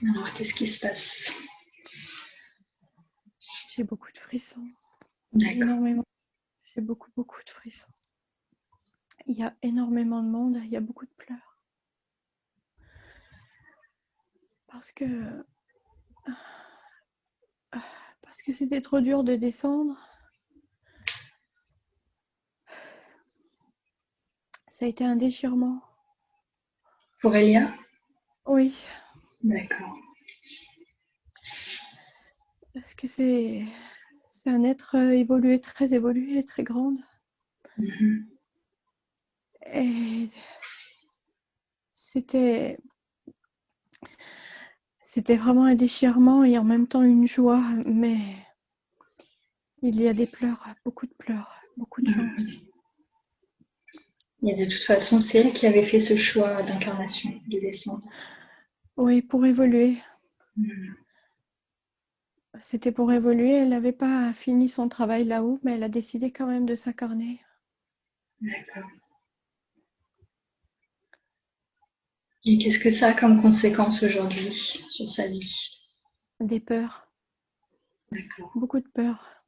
Alors, qu'est-ce qui se passe? J'ai beaucoup de frissons. D'accord. Énormément. J'ai beaucoup de frissons. Il y a énormément de monde, il y a beaucoup de pleurs. Parce que c'était trop dur de descendre. Ça a été un déchirement. Pour Elia? Oui, D'accord. parce que c'est un être évolué, très grande. Mhm. Et c'était vraiment un déchirement et en même temps une joie, mais il y a des pleurs, beaucoup de chants aussi. Et de toute façon, c'est elle qui avait fait ce choix d'incarnation, de descendre. Oui, pour évoluer. Mhm. C'était pour évoluer. Elle n'avait pas fini son travail là-haut, mais elle a décidé quand même de s'incarner. D'accord. Et qu'est-ce que ça a comme conséquence aujourd'hui sur sa vie? Des peurs, D'accord. beaucoup de peurs.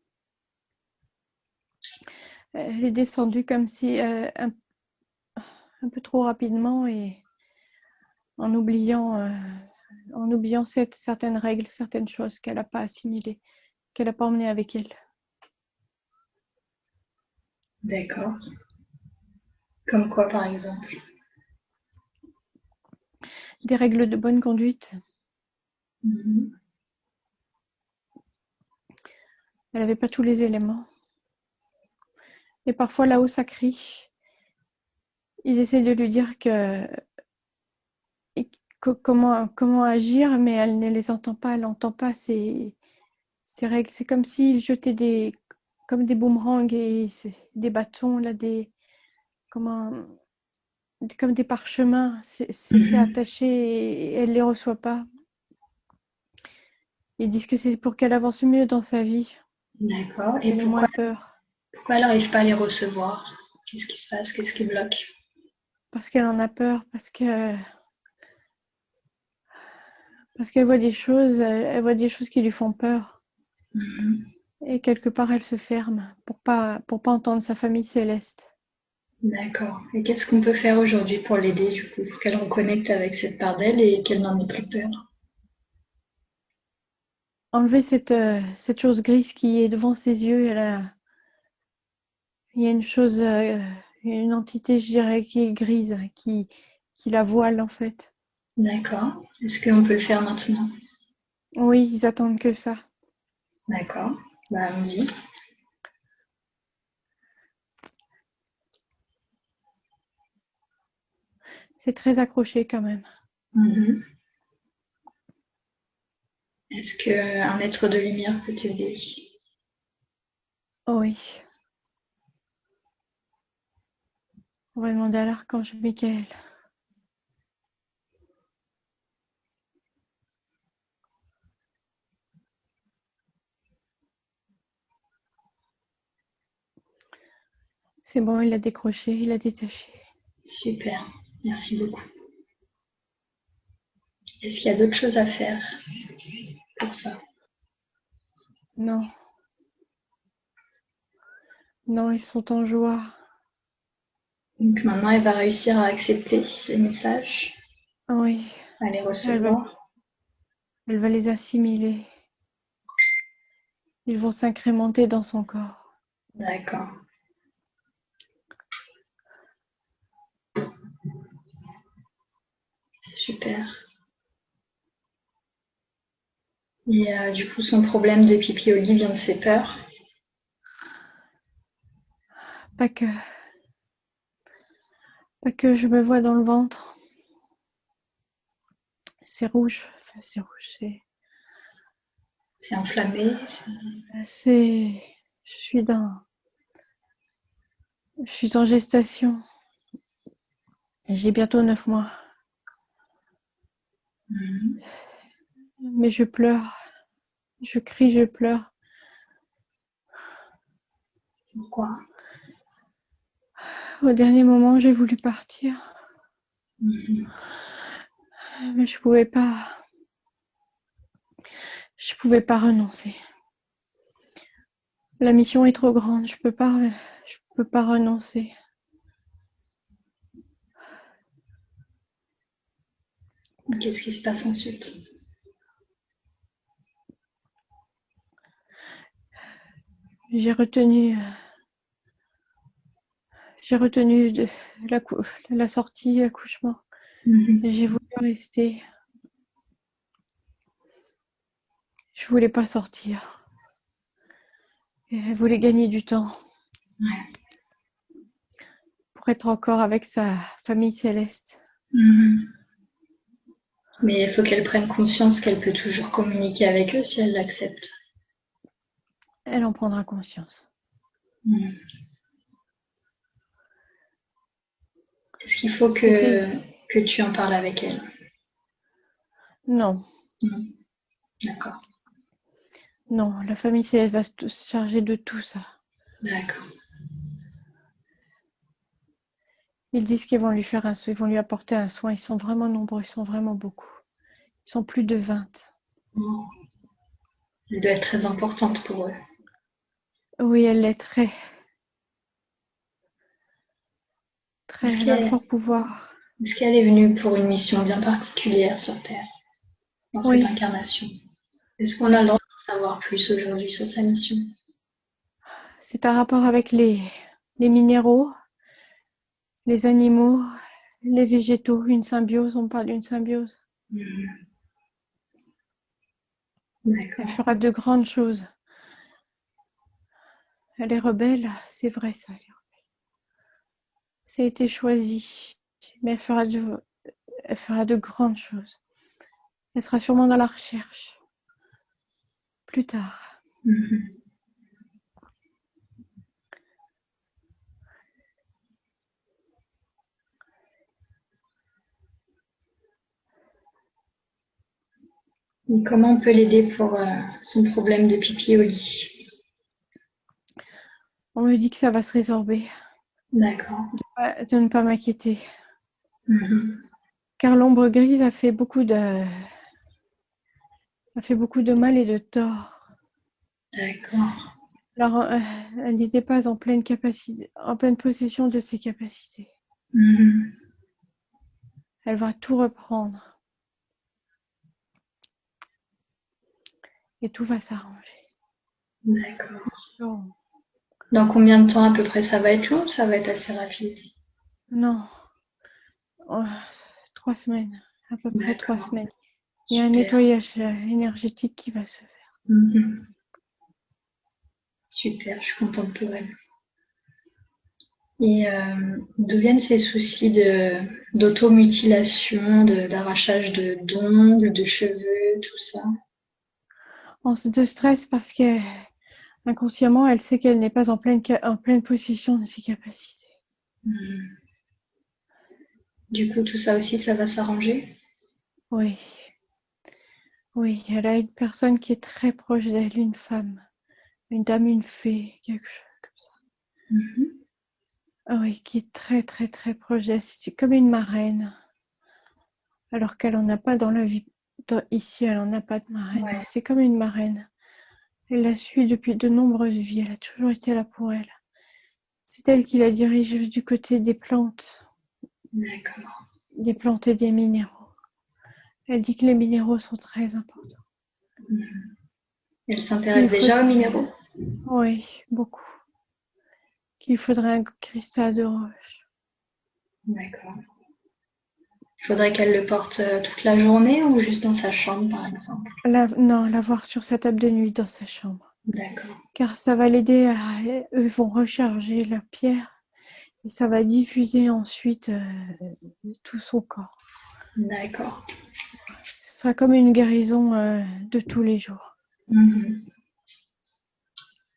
Elle est descendue comme si un peu trop rapidement et en oubliant certaines règles, certaines choses qu'elle n'a pas assimilées, qu'elle n'a pas emmenées avec elle. D'accord. Comme quoi, par exemple? Des règles de bonne conduite. Mhm. Elle n'avait pas tous les éléments. Et parfois là-haut, ça crie. Ils essaient de lui dire comment agir, mais elle ne les entend pas, elle n'entend pas ces règles. C'est comme s'ils jetaient comme des boomerangs et des bâtons, là, comme des parchemins. C'est Mhm. attaché et elle ne les reçoit pas. Ils disent que c'est pour qu'elle avance mieux dans sa vie, D'accord. Et qu'elle ait moins peur. pourquoi elle n'arrive pas à les recevoir? Qu'est-ce qui se passe? Qu'est-ce qui bloque? Parce qu'elle en a peur, parce qu'elle voit des choses, elle voit des choses qui lui font peur. Mhm. Et quelque part, elle se ferme pour pas entendre sa famille céleste. D'accord. Et qu'est-ce qu'on peut faire aujourd'hui pour l'aider, du coup, pour qu'elle reconnecte avec cette part d'elle et qu'elle n'en ait plus peur? Enlever cette chose grise qui est devant ses yeux. Il y a une chose, une entité, je dirais, qui est grise, qui la voile en fait. D'accord. Est-ce qu'on peut le faire maintenant? Oui, ils attendent que ça. D'accord. Bah, allons-y. C'est très accroché quand même. Mhm. Est-ce qu'un être de lumière peut t'aider? Oh oui. On va demander à l'archange Michael. C'est bon, il a décroché, il a détaché. Super. Merci beaucoup. Est-ce qu'il y a d'autres choses à faire pour ça? Non, non, ils sont en joie. Donc maintenant, elle va réussir à accepter les messages, Oui, à les elle va, recevoir. elle va les assimiler. Ils vont s'incrémenter dans son corps. D'accord. C'est super. Et du coup, son problème de pipi au lit vient de ses peurs. Pas que, je me vois dans le ventre. C'est rouge. Enfin, c'est rouge. C'est inflammé. Je suis en gestation. J'ai bientôt 9 mois. Mhm. Mais je pleure. Je crie, je pleure. Pourquoi? Au dernier moment, j'ai voulu partir. Mhm. Mais je pouvais pas. Je pouvais pas renoncer. La mission est trop grande, je peux pas renoncer. Qu'est-ce qui se passe ensuite? J'ai retenu de la sortie, l'accouchement. Et j'ai voulu rester. Je voulais pas sortir. Et elle voulait gagner du temps. Ouais. Pour être encore avec sa famille céleste. Mais il faut qu'elle prenne conscience qu'elle peut toujours communiquer avec eux si elle l'accepte. Elle en prendra conscience. Est-ce qu'il faut que tu en parles avec elle? Non. D'accord. Non, la famille céleste va se charger de tout ça. D'accord. Ils disent qu'ils vont ils vont lui apporter un soin. Ils sont vraiment nombreux, ils sont vraiment beaucoup. Ils sont plus de 20. Elle doit être très importante pour eux. Oui, elle est très. Elle a un fort pouvoir. Est-ce qu'elle est venue pour une mission bien particulière sur Terre, dans cette incarnation? Est-ce qu'on a le droit de savoir plus aujourd'hui sur sa mission? C'est un rapport avec les minéraux, les animaux, les végétaux, une symbiose, on parle d'une symbiose. Elle fera de grandes choses. Elle est rebelle, c'est vrai ça. Ça a été choisi, mais elle fera de grandes choses. Elle sera sûrement dans la recherche. Plus tard. Et comment on peut l'aider pour son problème de pipi au lit? On me dit que ça va se résorber. D'accord. De ne pas m'inquiéter. Car l'ombre grise a fait beaucoup de mal et de tort. D'accord. Alors, elle n'était pas en pleine possession de ses capacités. Elle va tout reprendre. Et tout va s'arranger. D'accord. Oh. Dans combien de temps à peu près ça va être long ou ça va être assez rapide? Non. 3 semaines. À peu près 3 semaines. Il y a un Super. nettoyage énergétique qui va se faire. Super, je suis contente pour elle. Et d'où viennent ces soucis d'automutilation, d'arrachage d'ongles, de cheveux, tout ça? De stress parce que inconsciemment, elle sait qu'elle n'est pas en pleine possession de ses capacités. Du coup, tout ça aussi, ça va s'arranger? Oui. Oui, elle a une personne qui est très proche d'elle, une femme, une dame, une fée, quelque chose comme ça. Ah oui, qui est très très très proche d'elle. C'est comme une marraine. Alors qu'elle en a pas dans la vie. Ici, elle en a pas de marraine. Ouais. C'est comme une marraine. Elle la suit depuis de nombreuses vies. Elle a toujours été là pour elle. C'est elle qui la dirige du côté des plantes. D'accord. Des plantes et des minéraux. Elle dit que les minéraux sont très importants. Elle s'intéresse déjà aux minéraux? Oui, beaucoup. Qu'il faudrait un cristal de roche. D'accord. Il faudrait qu'elle le porte toute la journée ou juste dans sa chambre, par exemple? Non, l'avoir sur sa table de nuit dans sa chambre. D'accord. Car ça va l'aider à... Eux vont recharger la pierre et ça va diffuser ensuite tout son corps. D'accord. Ce sera comme une guérison de tous les jours.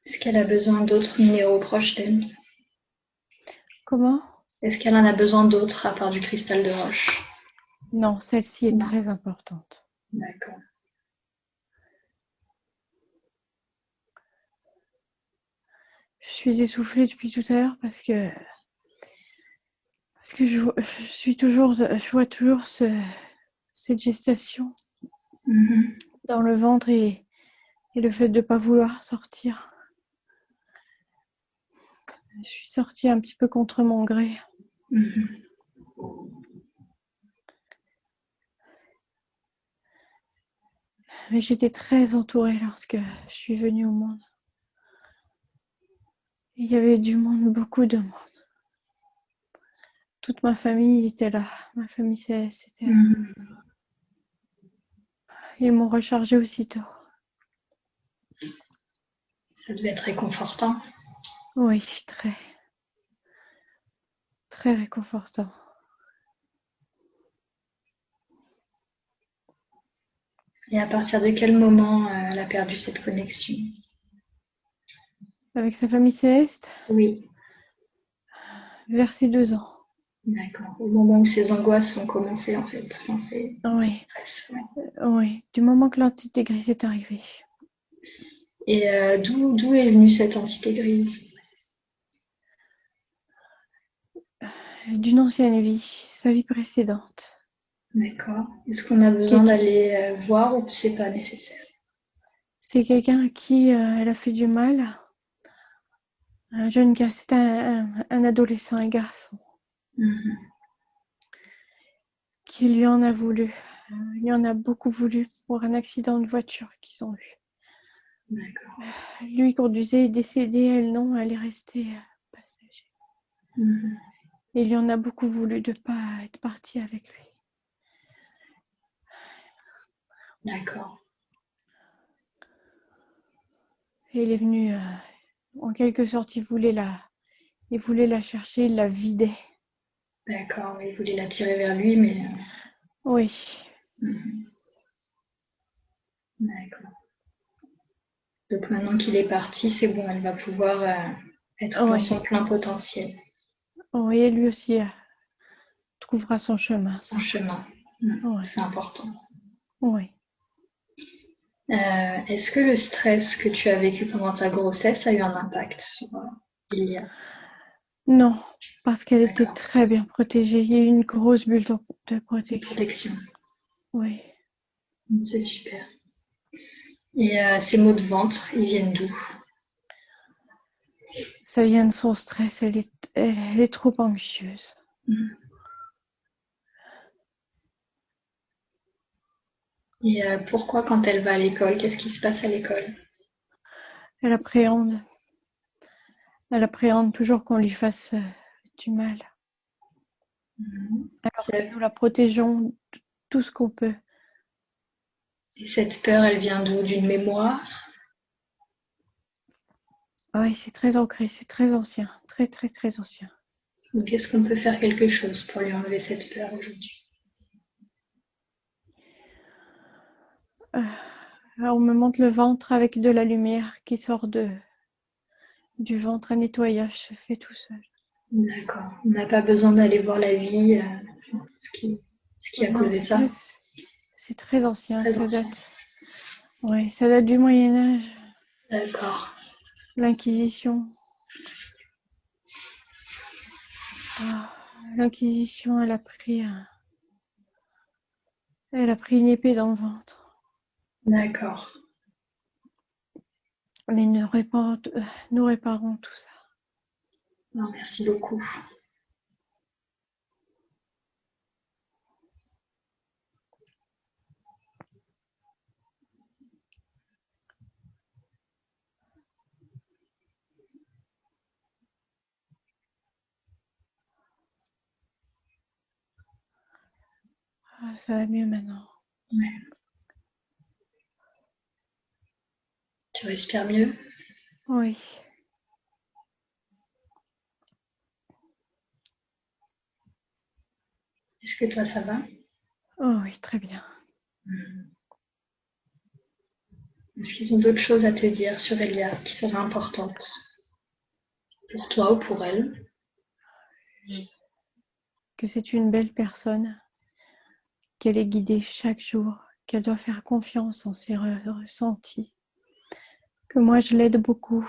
Est-ce qu'elle a besoin d'autres minéraux proches d'elle? Comment? Est-ce qu'elle en a besoin d'autres à part du cristal de roche? Non, celle-ci est très importante. D'accord. Je suis essoufflée depuis tout à l'heure parce que je vois toujours cette gestation dans le ventre et Et le fait de ne pas vouloir sortir. Je suis sortie un petit peu contre mon gré. Mais j'étais très entourée lorsque je suis venue au monde. Il y avait du monde, beaucoup de monde. Toute ma famille était là. Ma famille céleste était là. Ils m'ont rechargée aussitôt. Ça devait être réconfortant. Oui, très. Très réconfortant. Et à partir de quel moment elle a perdu cette connexion? Avec sa famille céleste? Oui. Vers ses 2 ans. D'accord. Au moment où ces angoisses ont commencé, en fait. Enfin, oui. Stress, Oui, du moment que l'entité grise est arrivée. Et d'où est venue cette entité grise? D'une ancienne vie, sa vie précédente. D'accord. Est-ce qu'on a besoin d'aller voir ou c'est pas nécessaire? C'est quelqu'un à qui elle a fait du mal. Un jeune gars, c'est un adolescent, un garçon. Qui lui en a voulu. Il lui en a beaucoup voulu pour un accident de voiture qu'ils ont eu. D'accord. Lui conduisait, est décédé, elle non, elle est restée passager. Et il lui en a beaucoup voulu de ne pas être partie avec lui. D'accord. Et il est venu, en quelque sorte, il voulait la chercher, il la vidait. D'accord, il voulait la tirer vers lui, mais... Oui. D'accord. Donc maintenant qu'il est parti, c'est bon, elle va pouvoir être dans son plein potentiel. Oui, et lui aussi trouvera son chemin. Son chemin. C'est important. Oui. Est-ce que le stress que tu as vécu pendant ta grossesse a eu un impact sur Ilia? Non, parce qu'elle était très bien protégée. Il y a eu une grosse bulle de protection. Oui. C'est super. Et ces maux de ventre, ils viennent d'où? Ça vient de son stress. Elle est trop anxieuse. Et pourquoi quand elle va à l'école, qu'est-ce qui se passe à l'école? Elle appréhende. Elle appréhende toujours qu'on lui fasse du mal. Alors que nous la protégeons de tout ce qu'on peut. Et cette peur, elle vient d'où? D'une mémoire? Oui, c'est très ancré, c'est très ancien. Très, très, très ancien. Donc est-ce qu'on peut faire quelque chose pour lui enlever cette peur aujourd'hui? On me montre le ventre avec de la lumière qui sort du ventre. Un nettoyage se fait tout seul. D'accord. On n'a pas besoin d'aller voir la vie, ce qui a causé ça. C'est très ancien. Très ancien. Oui, ça date du Moyen-Âge. D'accord. L'Inquisition. L'Inquisition, elle a pris une épée dans le ventre. D'accord. Mais nous réparons tout ça. Non, merci beaucoup. Ça va mieux maintenant. Ouais. Tu respires mieux? Oui. Est-ce que toi, ça va? Oh oui, très bien. Est-ce qu'ils ont d'autres choses à te dire sur Elia qui seraient importantes pour toi ou pour elle? Que c'est une belle personne, qu'elle est guidée chaque jour, qu'elle doit faire confiance en ses ressentis, que moi je l'aide beaucoup,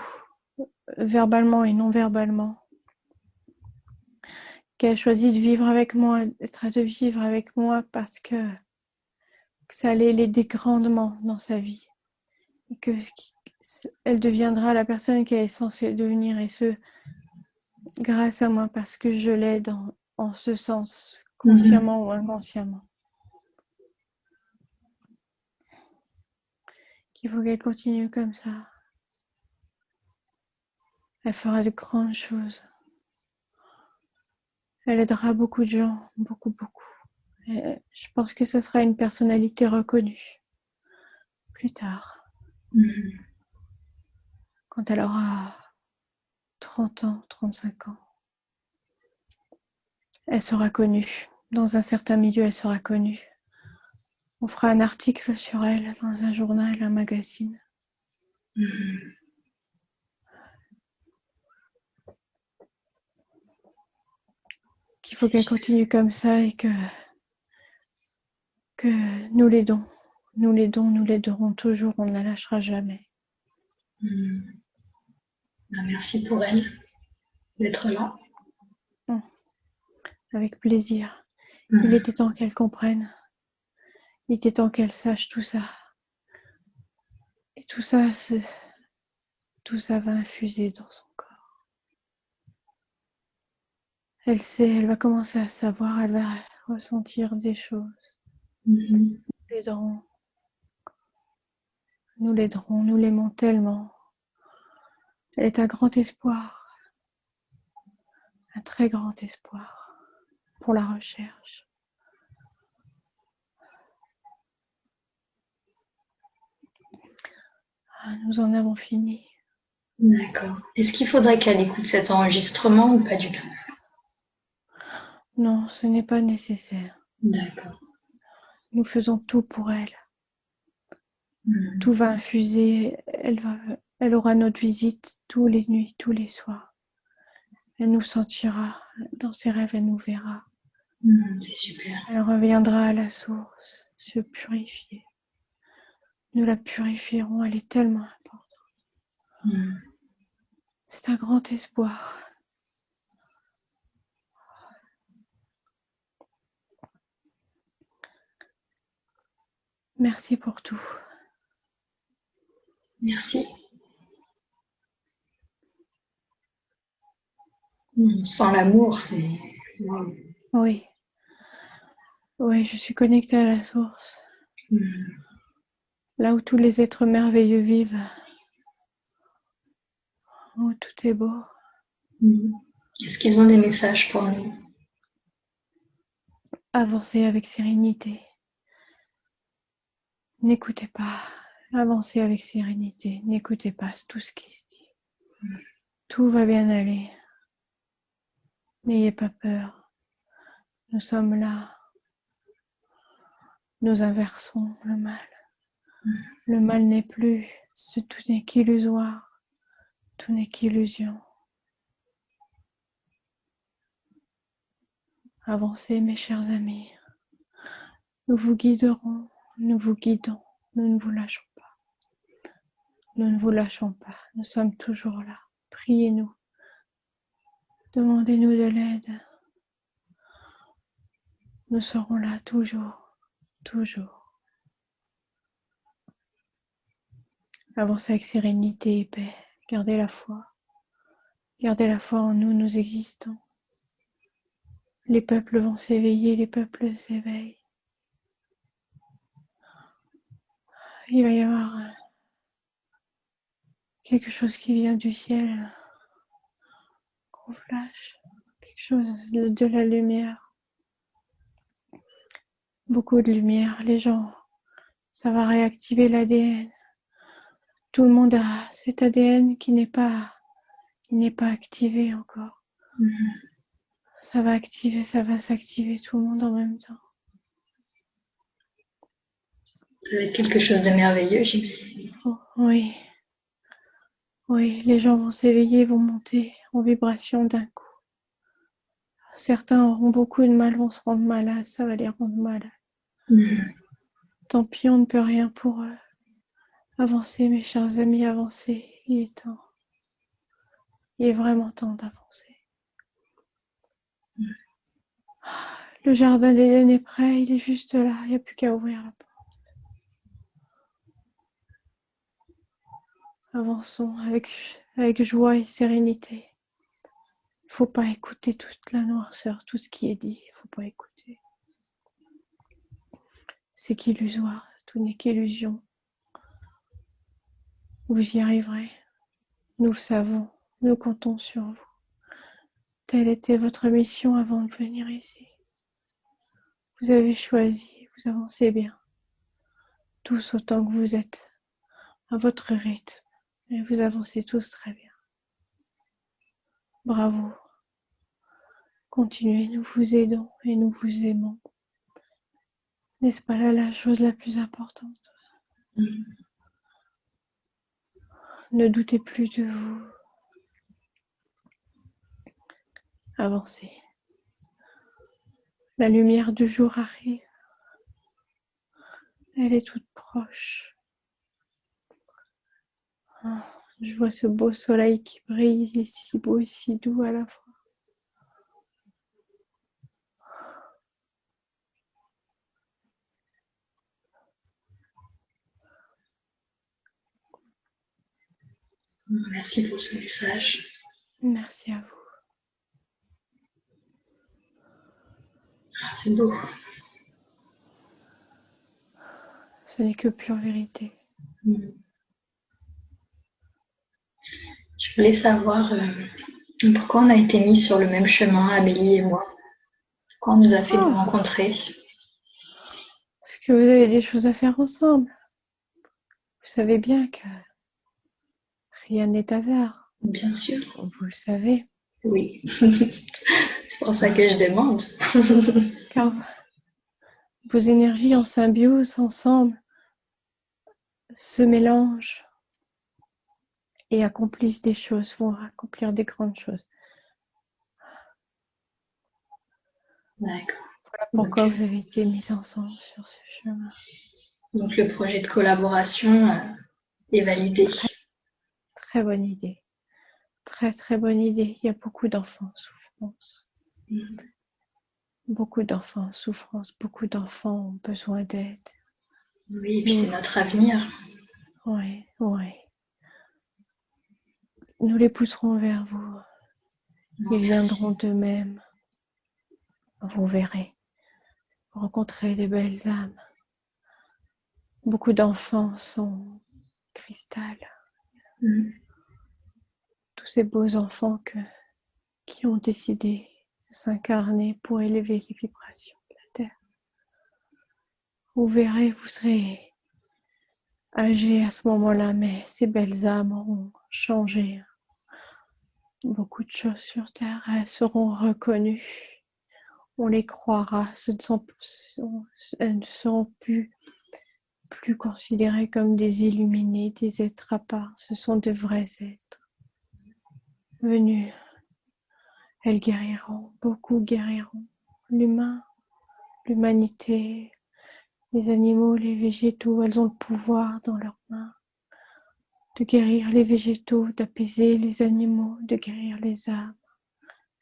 verbalement et non verbalement, qu'elle choisit de vivre avec moi, de vivre avec moi parce que ça allait l'aider grandement dans sa vie, et elle deviendra la personne qu'elle est censée devenir, et ce, grâce à moi, parce que je l'aide en ce sens, consciemment ou inconsciemment. Qu'il faut qu'elle continue comme ça. Elle fera de grandes choses. Elle aidera beaucoup de gens, beaucoup, beaucoup. Et je pense que ce sera une personnalité reconnue plus tard. Quand elle aura 30 ans, 35 ans. Elle sera connue. Dans un certain milieu, elle sera connue. On fera un article sur elle dans un journal, un magazine. Qu'il faut qu'elle continue comme ça et que nous l'aidons. Nous l'aidons, nous l'aiderons toujours, on ne la lâchera jamais. Merci pour elle d'être là. Avec plaisir. Il était temps qu'elle comprenne. Il était temps qu'elle sache tout ça. Et tout ça va infuser dans son corps. Elle sait, elle va commencer à savoir, elle va ressentir des choses. Nous l'aiderons. Nous l'aiderons, nous l'aimons tellement. Elle est un grand espoir. Un très grand espoir pour la recherche. Nous en avons fini. D'accord. Est-ce qu'il faudrait qu'elle écoute cet enregistrement ou pas du tout? Non, ce n'est pas nécessaire. D'accord. Nous faisons tout pour elle. Tout va infuser. Elle aura notre visite tous les nuits, tous les soirs. Elle nous sentira. Dans ses rêves, elle nous verra. C'est super. Elle reviendra à la source, se purifier. Nous la purifierons, elle est tellement importante. C'est un grand espoir. Merci pour tout. Merci. Sans l'amour, c'est... Wow. Oui. Oui, je suis connectée à la source. Là où tous les êtres merveilleux vivent. Où tout est beau. Est-ce qu'ils ont des messages pour nous? Avancez avec sérénité. N'écoutez pas. Avancez avec sérénité. N'écoutez pas tout ce qui se dit. Tout va bien aller. N'ayez pas peur. Nous sommes là. Nous inversons le mal. Le mal n'est plus. Tout n'est qu'illusoire. Tout n'est qu'illusion. Avancez, mes chers amis. Nous vous guiderons. Nous vous guidons. Nous ne vous lâchons pas. Nous ne vous lâchons pas. Nous sommes toujours là. Priez-nous. Demandez-nous de l'aide. Nous serons là toujours. Toujours. Avancez avec sérénité et paix. Gardez la foi. Gardez la foi en nous, nous existons. Les peuples vont s'éveiller, les peuples s'éveillent. Il va y avoir quelque chose qui vient du ciel. Gros flash. Quelque chose de la lumière. Beaucoup de lumière. Les gens, ça va réactiver l'ADN. Tout le monde a cet ADN qui n'est pas activé encore. Ça va activer, ça va s'activer tout le monde en même temps. Ça va être quelque chose de merveilleux, j'imagine. Oh, oui. Oui, les gens vont s'éveiller, vont monter en vibration d'un coup. Certains auront beaucoup de mal, vont se rendre malades, ça va les rendre malades. Tant pis, on ne peut rien pour eux. Avancez, mes chers amis, avancez. Il est temps. Il est vraiment temps d'avancer. Le jardin d'Éden est prêt, il est juste là. Il n'y a plus qu'à ouvrir la porte. Avançons avec joie et sérénité. Il ne faut pas écouter toute la noirceur, tout ce qui est dit. Il ne faut pas écouter. C'est qu'illusoire, tout n'est qu'illusion. Vous y arriverez. Nous le savons, nous comptons sur vous. Telle était votre mission avant de venir ici. Vous avez choisi, vous avancez bien. Tous autant que vous êtes, à votre rythme. Et vous avancez tous très bien. Bravo. Continuez, nous vous aidons et nous vous aimons. N'est-ce pas là la chose la plus importante? Ne doutez plus de vous. Avancez. La lumière du jour arrive. Elle est toute proche. Je vois ce beau soleil qui brille, il est si beau et si doux à la fois. Merci pour ce message. Merci à vous. C'est beau. Ce n'est que pure vérité. Je voulais savoir pourquoi on a été mis sur le même chemin, Amélie et moi. Pourquoi on nous a fait nous rencontrer. Parce que vous avez des choses à faire ensemble. Vous savez bien que rien n'est hasard. Bien sûr. Vous le savez. Oui. C'est pour ça que je demande. Car vos énergies en symbiose ensemble se mélangent et accomplissent des choses, vont accomplir des grandes choses. D'accord. Voilà pourquoi vous avez été mis ensemble sur ce chemin. Donc le projet de collaboration est validé. Très bonne idée. Très très bonne idée. Il y a beaucoup d'enfants en souffrance. Beaucoup d'enfants en souffrance. Beaucoup d'enfants ont besoin d'aide. Oui, et puis c'est notre avenir. Oui, oui. Nous les pousserons vers vous. Ils viendront d'eux-mêmes. Vous verrez. Vous rencontrerez des belles âmes. Beaucoup d'enfants sont cristal. Tous ces beaux enfants qui ont décidé de s'incarner pour élever les vibrations de la Terre. Vous verrez, vous serez âgés à ce moment-là, mais ces belles âmes auront changé beaucoup de choses sur Terre. Elles seront reconnues. On les croira. Elles ne seront plus considérées comme des illuminés, des êtres à part. Ce sont de vrais êtres venus. Elles guériront, beaucoup guériront. L'humain, l'humanité, les animaux, les végétaux, elles ont le pouvoir dans leurs mains de guérir les végétaux, d'apaiser les animaux, de guérir les âmes.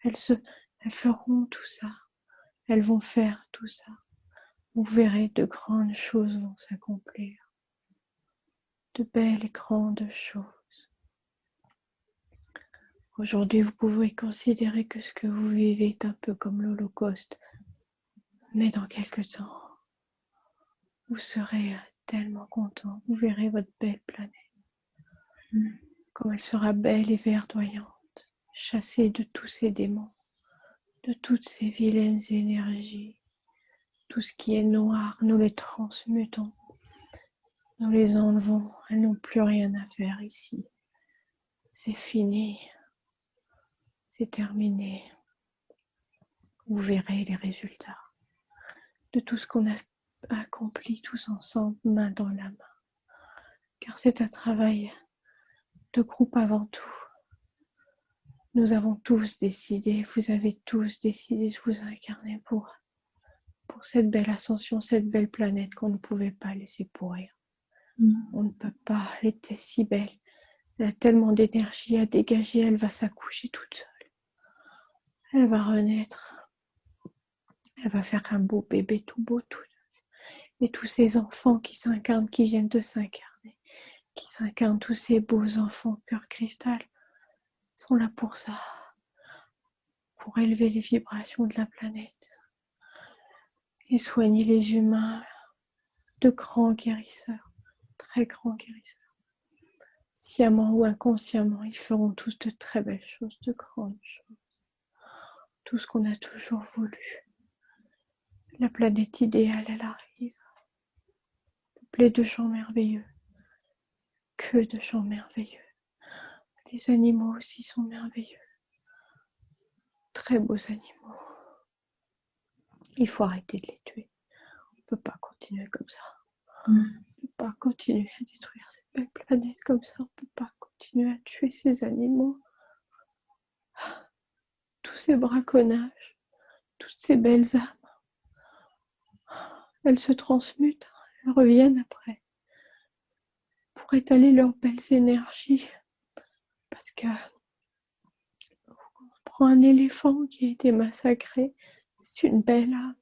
Elles feront tout ça. Elles vont faire tout ça. Vous verrez, de grandes choses vont s'accomplir. De belles et grandes choses. Aujourd'hui, vous pouvez considérer que ce que vous vivez est un peu comme l'Holocauste. Mais dans quelque temps, vous serez tellement content. Vous verrez votre belle planète. Comme elle sera belle et verdoyante, chassée de tous ces démons, de toutes ces vilaines énergies. Tout ce qui est noir, nous les transmutons. Nous les enlevons. Elles n'ont plus rien à faire ici. C'est fini. C'est terminé. Vous verrez les résultats de tout ce qu'on a accompli tous ensemble, main dans la main. Car c'est un travail de groupe avant tout. Nous avons tous décidé, vous avez tous décidé de vous incarner pour cette belle ascension, cette belle planète qu'on ne pouvait pas laisser pourrir. On ne peut pas, elle était si belle. Elle a tellement d'énergie à dégager, elle va s'accoucher toute seule. Elle va renaître. Elle va faire un beau bébé tout beau, tout neuf. Et tous ces enfants qui s'incarnent, qui viennent de s'incarner, qui s'incarnent tous ces beaux enfants cœur cristal, sont là pour ça, pour élever les vibrations de la planète et soigner les humains, de grands guérisseurs, très grands guérisseurs. Sciemment ou inconsciemment, ils feront tous de très belles choses, de grandes choses. Tout ce qu'on a toujours voulu. La planète idéale, elle arrive. Peuplée de gens merveilleux. Que de gens merveilleux. Les animaux aussi sont merveilleux. Très beaux animaux. Il faut arrêter de les tuer. On ne peut pas continuer comme ça. On ne peut pas continuer à détruire cette belle planète comme ça. On ne peut pas continuer à tuer ces animaux. Tous ces braconnages, toutes ces belles âmes, elles se transmutent, elles reviennent après pour étaler leurs belles énergies. Parce que on prend un éléphant qui a été massacré, c'est une belle âme,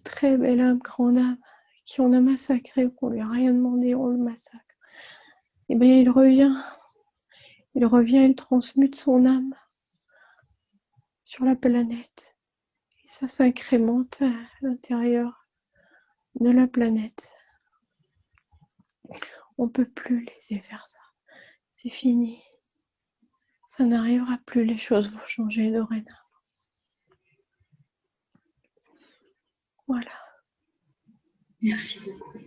très belle âme, grande âme, qui on a massacré, qu'on lui a rien demandé, on le massacre. Et bien il revient, il transmute son âme sur la planète. Et ça s'incrémente à l'intérieur de la planète. On ne peut plus laisser faire ça. C'est fini. Ça n'arrivera plus, les choses vont changer dorénavant. Voilà. Merci beaucoup.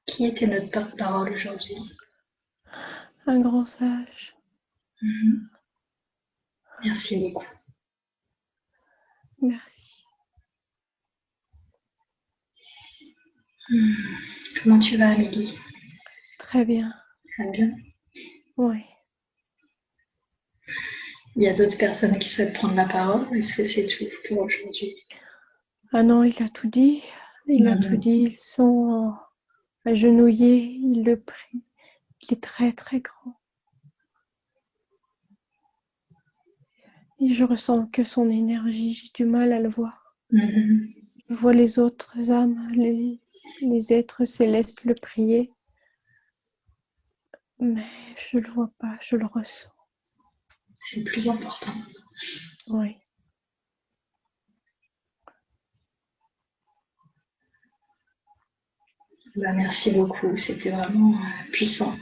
Qui était notre porte-parole aujourd'hui? Un grand sage. Merci beaucoup. Merci. Comment tu vas, Amélie? Très bien. Très bien. Oui. Il y a d'autres personnes qui souhaitent prendre la parole. Est-ce que c'est tout pour aujourd'hui? Ah non, il a tout dit. Il a tout dit. Ils sont agenouillés. Il le prie. Il est très très grand. Et je ressens que son énergie, j'ai du mal à le voir. Je vois les autres âmes, les êtres célestes le prier. Mais je le vois pas, je le ressens. C'est le plus important. Oui. Merci beaucoup, c'était vraiment puissant.